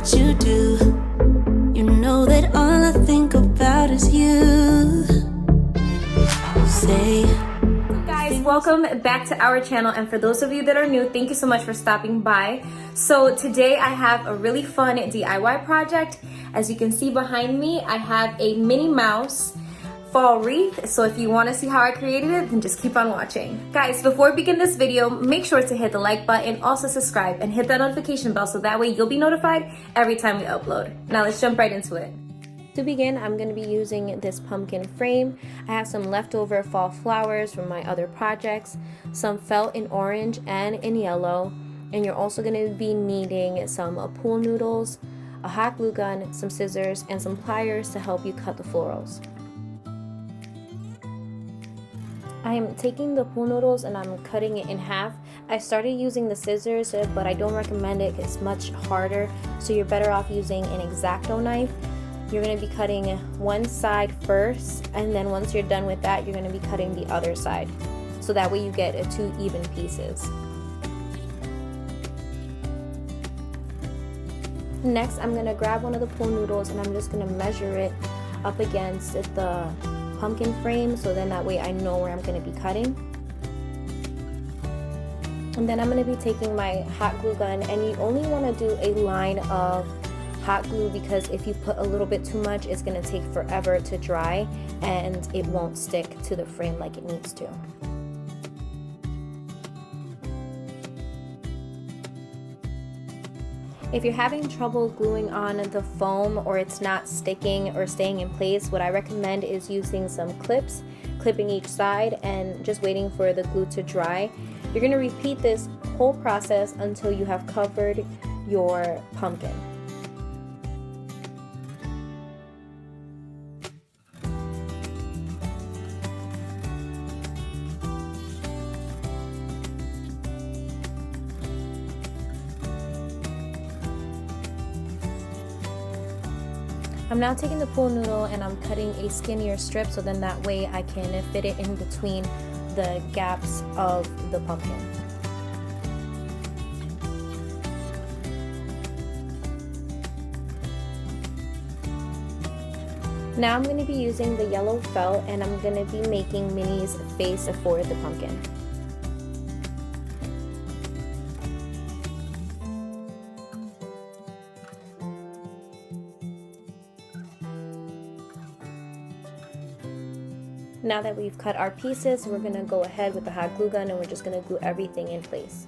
what you do. You know that all I think about is you. Say, guys, welcome back to our channel, and for those of you that are new, thank you so much for stopping by. So today I have a really fun DIY project. As you can see behind me, I have a Minnie Mouse Fall Wreath. So if you want to see how I created it, then just keep on watching. Guys, before we begin this video, make sure to hit the like button, also subscribe, and hit that notification bell so that way you'll be notified every time we upload. Now let's jump right into it. To begin, I'm going to be using this pumpkin frame. I have some leftover fall flowers from my other projects, some felt in orange and in yellow, and you're also going to be needing some pool noodles, a hot glue gun, some scissors, and some pliers to help you cut the florals. I am taking the pool noodles and I'm cutting it in half. I started using the scissors, but I don't recommend it. It's much harder, so you're better off using an X-Acto knife. You're going to be cutting one side first, and then once you're done with that, you're going to be cutting the other side. So that way you get two even pieces. Next, I'm going to grab one of the pool noodles and I'm just going to measure it up against the pumpkin frame, so then that way I know where I'm going to be cutting. And then I'm going to be taking my hot glue gun, and you only want to do a line of hot glue because if you put a little bit too much, it's going to take forever to dry and it won't stick to the frame like it needs to. If you're having trouble gluing on the foam or it's not sticking or staying in place, what I recommend is using some clips, clipping each side and just waiting for the glue to dry. You're going to repeat this whole process until you have covered your pumpkin. I'm now taking the pool noodle and I'm cutting a skinnier strip, so then that way I can fit it in between the gaps of the pumpkin. Now I'm going to be using the yellow felt and I'm going to be making Minnie's face for the pumpkin. Now that we've cut our pieces, we're going to go ahead with the hot glue gun and we're just going to glue everything in place.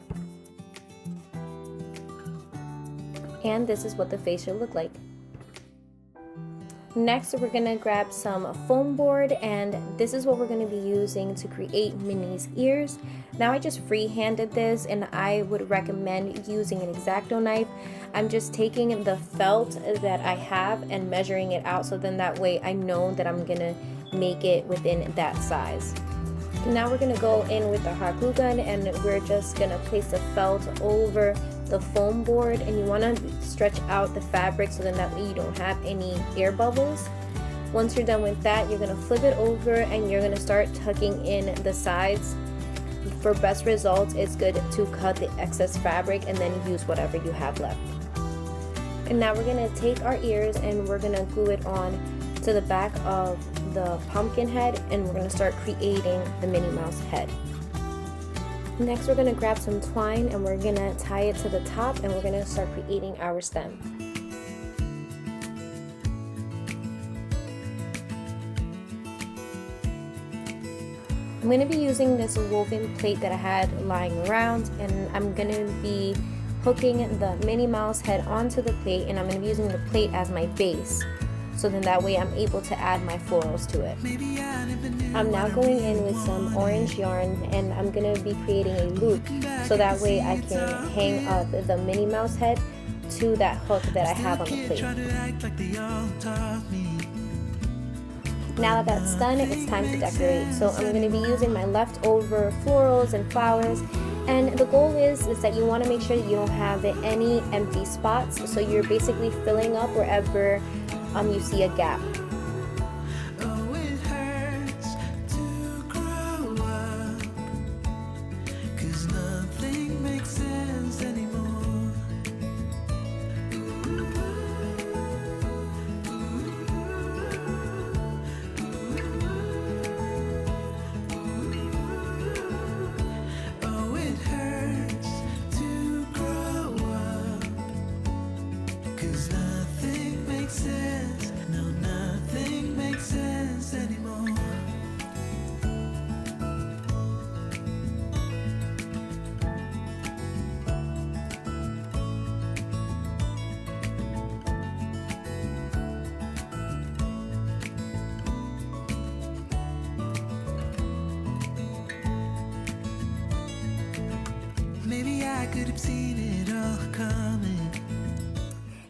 And this is what the face should look like. Next, we're going to grab some foam board, and this is what we're going to be using to create Minnie's ears. Now I just free-handed this, and I would recommend using an X-Acto knife. I'm just taking the felt that I have and measuring it out, so then that way I know that I'm going to make it within that size. Now we're going to go in with the hot glue gun and we're just going to place the felt over the foam board, and you want to stretch out the fabric so then that way you don't have any air bubbles. Once you're done with that, you're going to flip it over and you're going to start tucking in the sides. For best results, it's good to cut the excess fabric and then use whatever you have left. And now we're going to take our ears and we're going to glue it on to the back of the pumpkin head, and we're going to start creating the Minnie Mouse head. Next, we're going to grab some twine and we're going to tie it to the top, and we're going to start creating our stem. I'm going to be using this woven plate that I had lying around, and I'm going to be hooking the Minnie Mouse head onto the plate, and I'm going to be using the plate as my base. So then that way I'm able to add my florals to it. I'm now going in with some orange yarn and I'm going to be creating a loop, so that way I can hang up the Minnie Mouse head to that hook that I have on the plate. Now that that's done, it's time to decorate. So I'm going to be using my leftover florals and flowers, and the goal is that you want to make sure that you don't have any empty spots, so you're basically filling up wherever you see a gap.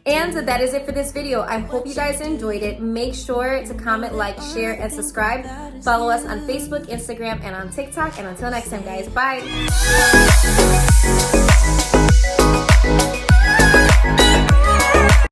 And that is it for this video. I hope you guys enjoyed it. Make sure to comment, like, share, and subscribe. Follow us on Facebook, Instagram, and on TikTok. And until next time, guys, bye.